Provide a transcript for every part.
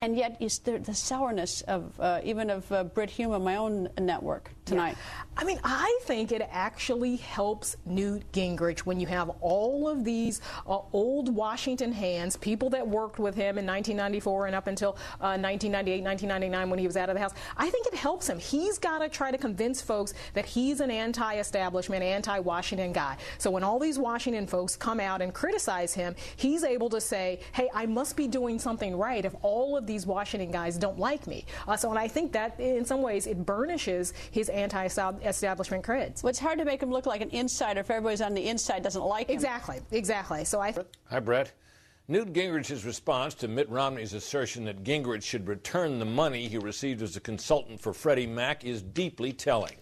And yet, the sourness of even of Brit Hume on my own network tonight. Yeah. I mean, I think it actually helps Newt Gingrich when you have all of these old Washington hands, people that worked with him in 1994 and up until 1998, 1999 when he was out of the House. I think it helps him. He's got to try to convince folks that he's an anti-establishment, anti-Washington guy. So when all these Washington folks come out and criticize him, he's able to say, hey, I must be doing something right if all of these Washington guys don't like me. And I think that in some ways it burnishes his anti-establishment creds. Well, it's hard to make him look like an insider if everybody's on the inside doesn't like him. Exactly. So Hi, Brett. Newt Gingrich's response to Mitt Romney's assertion that Gingrich should return the money he received as a consultant for Freddie Mac is deeply telling.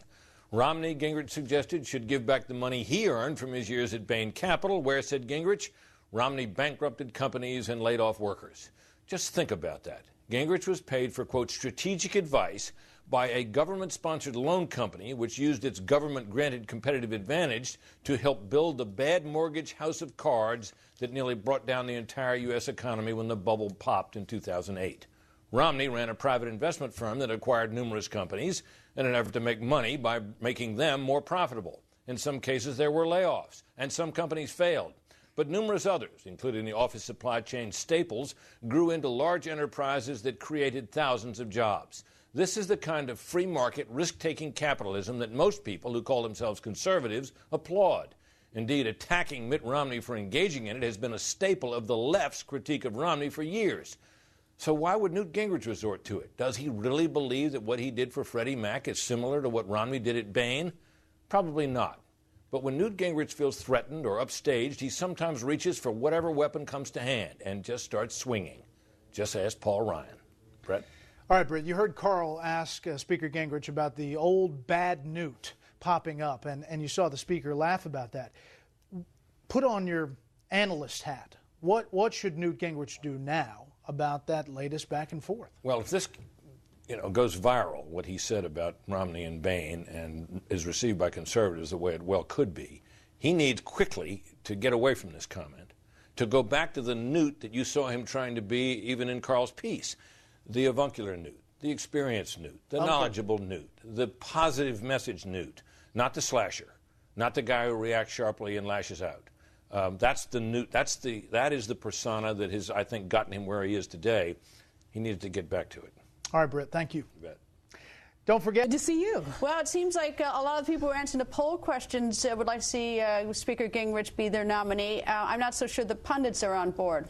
Romney, Gingrich suggested, should give back the money he earned from his years at Bain Capital, where, said Gingrich, Romney bankrupted companies and laid off workers. Just think about that. Gingrich was paid for, quote, strategic advice by a government-sponsored loan company which used its government-granted competitive advantage to help build the bad mortgage house of cards that nearly brought down the entire U.S. economy when the bubble popped in 2008. Romney ran a private investment firm that acquired numerous companies in an effort to make money by making them more profitable. In some cases, there were layoffs, and some companies failed. But numerous others, including the office supply chain Staples, grew into large enterprises that created thousands of jobs. This is the kind of free market, risk-taking capitalism that most people who call themselves conservatives applaud. Indeed, attacking Mitt Romney for engaging in it has been a staple of the left's critique of Romney for years. So why would Newt Gingrich resort to it? Does he really believe that what he did for Freddie Mac is similar to what Romney did at Bain? Probably not. But when Newt Gingrich feels threatened or upstaged, he sometimes reaches for whatever weapon comes to hand and just starts swinging. Just ask Paul Ryan. Brett? All right, Brett, you heard Carl ask Speaker Gingrich about the old bad Newt popping up, and you saw the Speaker laugh about that. Put on your analyst hat. What should Newt Gingrich do now about that latest back and forth? Well, if this goes viral, what he said about Romney and Bain, and is received by conservatives the way it well could be, he needs quickly to get away from this comment, to go back to the Newt that you saw him trying to be even in Carl's piece, the avuncular Newt, the experienced Newt, the knowledgeable Newt, the positive message Newt, not the slasher, not the guy who reacts sharply and lashes out. That's the Newt. That is the persona that has, I think, gotten him where he is today. He needed to get back to it. All right, Brett, thank you. You bet. Don't forget. Good to see you. Well, it seems like a lot of people who are answering the poll questions would like to see Speaker Gingrich be their nominee. I'm not so sure the pundits are on board.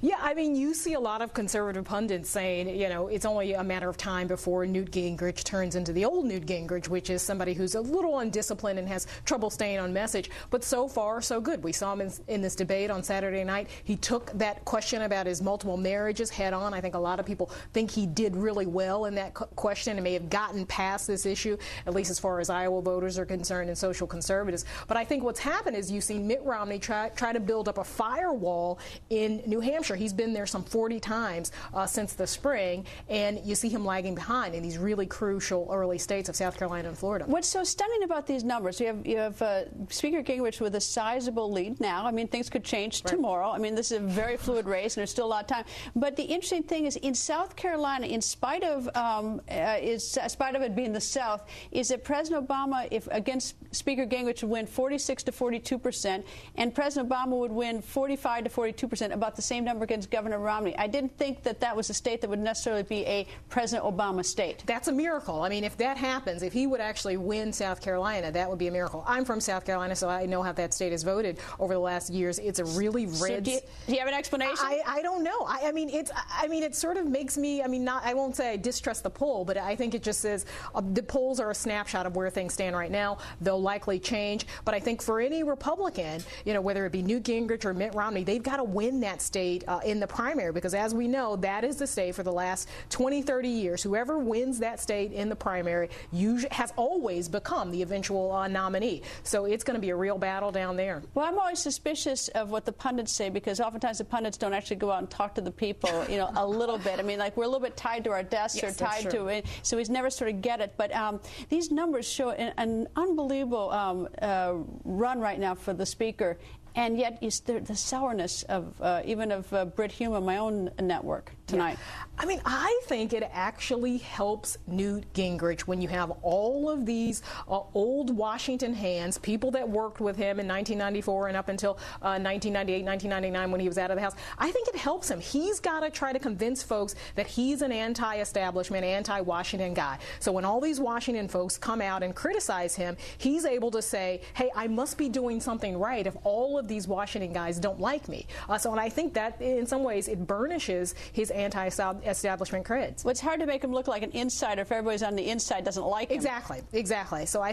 Yeah, I mean, you see a lot of conservative pundits saying, it's only a matter of time before Newt Gingrich turns into the old Newt Gingrich, which is somebody who's a little undisciplined and has trouble staying on message. But so far, so good. We saw him in this debate on Saturday night. He took that question about his multiple marriages head on. I think a lot of people think he did really well in that question and may have gotten past this issue, at least as far as Iowa voters are concerned and social conservatives. But I think what's happened is you've seen Mitt Romney try to build up a firewall in New Hampshire. He's been there some 40 times since the spring, and you see him lagging behind in these really crucial early states of South Carolina and Florida. What's so stunning about these numbers, you have Speaker Gingrich with a sizable lead now. I mean, things could change tomorrow. I mean, this is a very fluid race, and there's still a lot of time. But the interesting thing is, in South Carolina, in spite of it being the South, is that President Obama, if against Speaker Gingrich, would win 46 to 42%, and President Obama would win 45 to 42%, about the same number against Governor Romney. I didn't think that was a state that would necessarily be a President Obama state. That's a miracle. I mean, if that happens, if he would actually win South Carolina, that would be a miracle. I'm from South Carolina, so I know how that state has voted over the last years. It's a really red. So do you have an explanation? I don't know. I mean, it sort of makes me. I mean, I won't say I distrust the poll, but I think it just says the polls are a snapshot of where things stand right now. They'll likely change, but I think for any Republican, whether it be Newt Gingrich or Mitt Romney, they've got to win that state in the primary, because as we know, that is the state for the last 20, 30 years. Whoever wins that state in the primary has always become the eventual nominee. So it's going to be a real battle down there. Well, I'm always suspicious of what the pundits say, because oftentimes the pundits don't actually go out and talk to the people, a little bit. I mean, like, we're a little bit tied to our desks, or tied to it, so we never sort of get it. But these numbers show an unbelievable run right now for the Speaker, and yet the sourness of even of Brit Hume on my own network tonight? Yeah. I mean, I think it actually helps Newt Gingrich when you have all of these old Washington hands, people that worked with him in 1994 and up until 1998, 1999 when he was out of the House. I think it helps him. He's got to try to convince folks that he's an anti-establishment, anti-Washington guy. So when all these Washington folks come out and criticize him, he's able to say, hey, I must be doing something right if all of these Washington guys don't like me. And I think that in some ways it burnishes his anti-establishment creds. Well, it's hard to make him look like an insider if everybody's on the inside doesn't like him. Exactly. So I